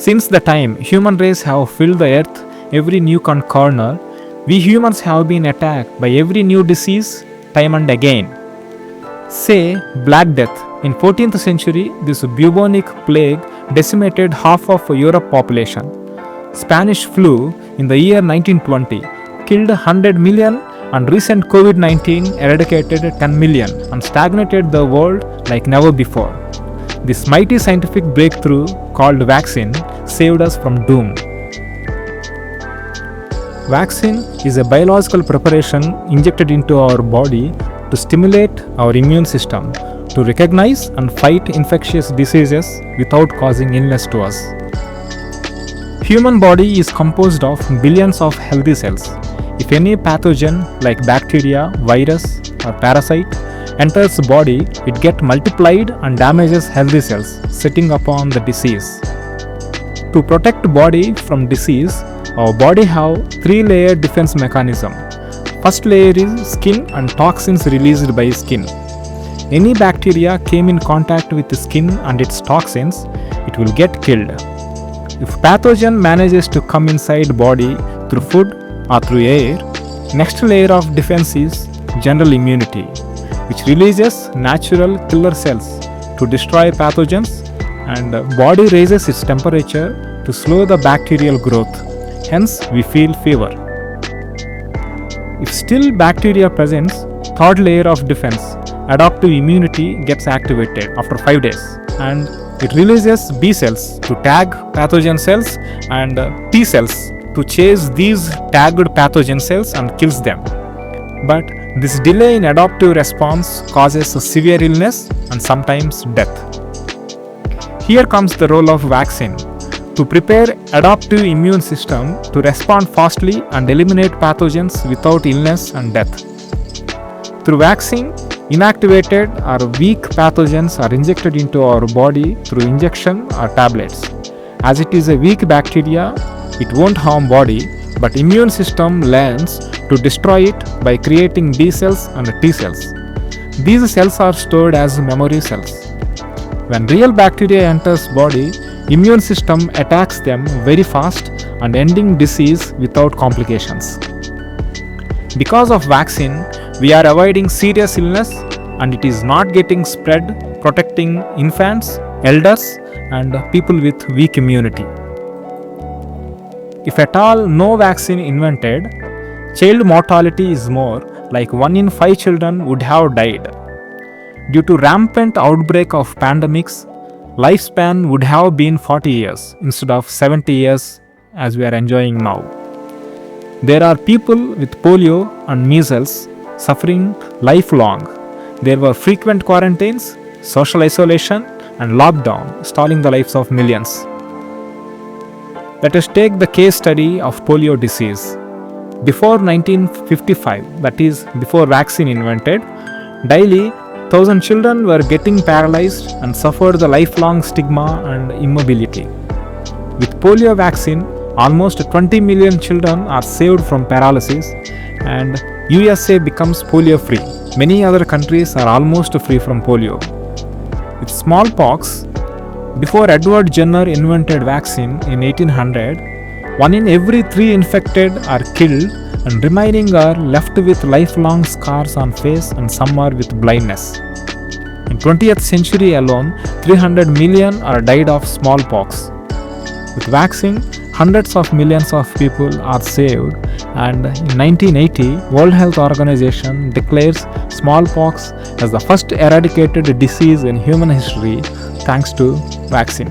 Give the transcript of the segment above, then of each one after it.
Since the time human race have filled the earth, every nook and corner, we humans have been attacked by every new disease time and again. Say Black Death. In 14th century, this bubonic plague decimated half of Europe population. Spanish flu in the year 1920 killed 100 million, and recent COVID-19 eradicated 10 million and stagnated the world like never before. This mighty scientific breakthrough called vaccine saved us from doom. Vaccine is a biological preparation injected into our body to stimulate our immune system to recognize and fight infectious diseases without causing illness to us. Human body is composed of billions of healthy cells. If any pathogen like bacteria, virus or parasite enters the body, it gets multiplied and damages healthy cells, setting upon the disease. To protect the body from disease, our body have 3-layer defense mechanism. First layer is skin and toxins released by skin. Any bacteria came in contact with the skin and its toxins, it will get killed. If pathogen manages to come inside body through food or through air, next layer of defense is general immunity, which releases natural killer cells to destroy pathogens, and body raises its temperature to slow the bacterial growth. Hence, we feel fever. If still bacteria presents, third layer of defense, adaptive immunity gets activated after 5 days, and it releases B cells to tag pathogen cells and T cells to chase these tagged pathogen cells and kills them. But this delay in adaptive response causes severe illness and sometimes death. Here comes the role of vaccine to prepare adaptive immune system to respond fastly and eliminate pathogens without illness and death. Through vaccine, inactivated or weak pathogens are injected into our body through injection or tablets. As it is a weak bacteria, it won't harm body, but immune system learns to destroy it by creating B cells and T cells. These cells are stored as memory cells. When real bacteria enters body, immune system attacks them very fast and ending disease without complications. Because of vaccine, we are avoiding serious illness and it is not getting spread, protecting infants, elders and people with weak immunity. If at all no vaccine invented, child mortality is more, like 1 in 5 children would have died. Due to rampant outbreak of pandemics, lifespan would have been 40 years instead of 70 years as we are enjoying now. There are people with polio and measles suffering lifelong. There were frequent quarantines, social isolation and lockdown stalling the lives of millions. Let us take the case study of polio disease. Before 1955, that is before vaccine invented, daily 1,000 children were getting paralyzed and suffered the lifelong stigma and immobility. With polio vaccine, almost 20 million children are saved from paralysis and USA becomes polio-free. Many other countries are almost free from polio. With smallpox, before Edward Jenner invented vaccine in 1800, 1 in every 3 infected are killed and remaining are left with lifelong scars on face and some are with blindness. In 20th century alone, 300 million are died of smallpox. With vaccine, hundreds of millions of people are saved, and in 1980, World Health Organization declares smallpox as the first eradicated disease in human history thanks to vaccine.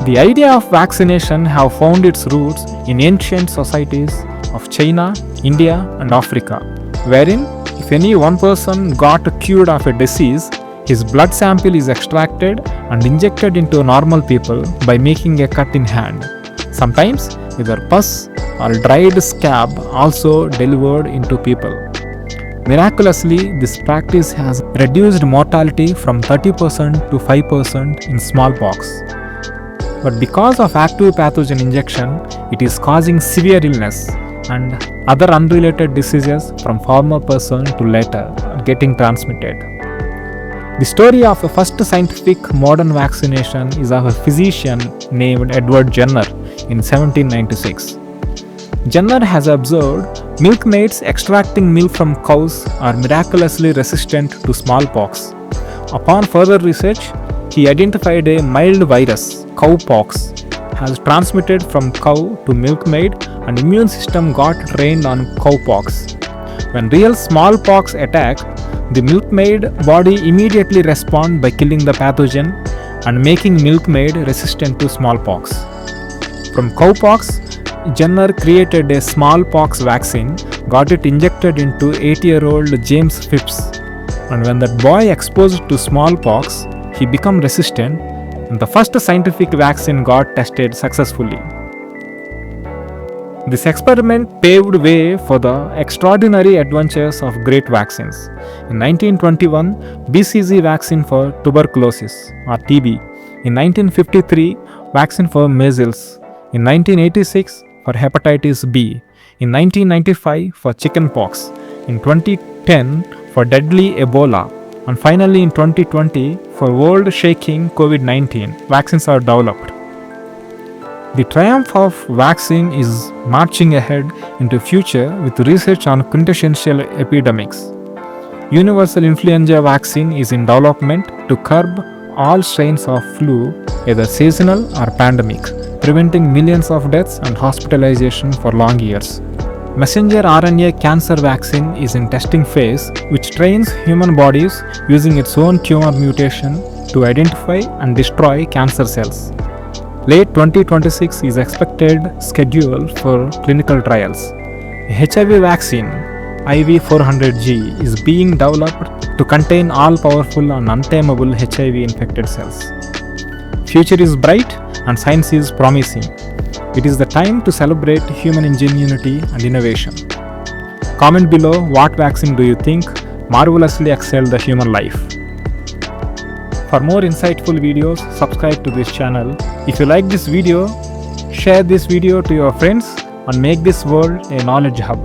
The idea of vaccination have found its roots in ancient societies of China, India and Africa, wherein if any one person got cured of a disease, his blood sample is extracted and injected into normal people by making a cut in hand. Sometimes either pus or dried scab also delivered into people. Miraculously, this practice has reduced mortality from 30% to 5% in smallpox. But because of active pathogen injection, it is causing severe illness and other unrelated diseases from former person to later getting transmitted. The story of the first scientific modern vaccination is of a physician named Edward Jenner in 1796. Jenner has observed milkmaids extracting milk from cows are miraculously resistant to smallpox. Upon further research, he identified a mild virus, cowpox, has transmitted from cow to milkmaid, and immune system got trained on cowpox. When real smallpox attack, the milkmaid body immediately respond by killing the pathogen and making milkmaid resistant to smallpox. From cowpox, Jenner created a smallpox vaccine, got it injected into 80-year-old James Phipps, and when that boy exposed to smallpox, he became resistant, and the first scientific vaccine got tested successfully. This experiment paved way for the extraordinary adventures of great vaccines. In 1921, BCG vaccine for tuberculosis or TB. In 1953, vaccine for measles. In 1986, for hepatitis B. In 1995, for chickenpox. In 2010, for deadly Ebola. And finally in 2020, for world-shaking COVID-19, vaccines are developed. The triumph of vaccine is marching ahead into future with research on quintessential epidemics. Universal influenza vaccine is in development to curb all strains of flu, either seasonal or pandemic, preventing millions of deaths and hospitalization for long years. Messenger RNA cancer vaccine is in testing phase, which trains human bodies using its own tumor mutation to identify and destroy cancer cells. Late 2026 is expected schedule for clinical trials. A HIV vaccine, IV400G, is being developed to contain all-powerful and untamable HIV-infected cells. Future is bright and science is promising. It is the time to celebrate human ingenuity and innovation. Comment below what vaccine do you think marvelously excelled the human life. For more insightful videos, subscribe to this channel. If you like this video, share this video to your friends and make this world a knowledge hub.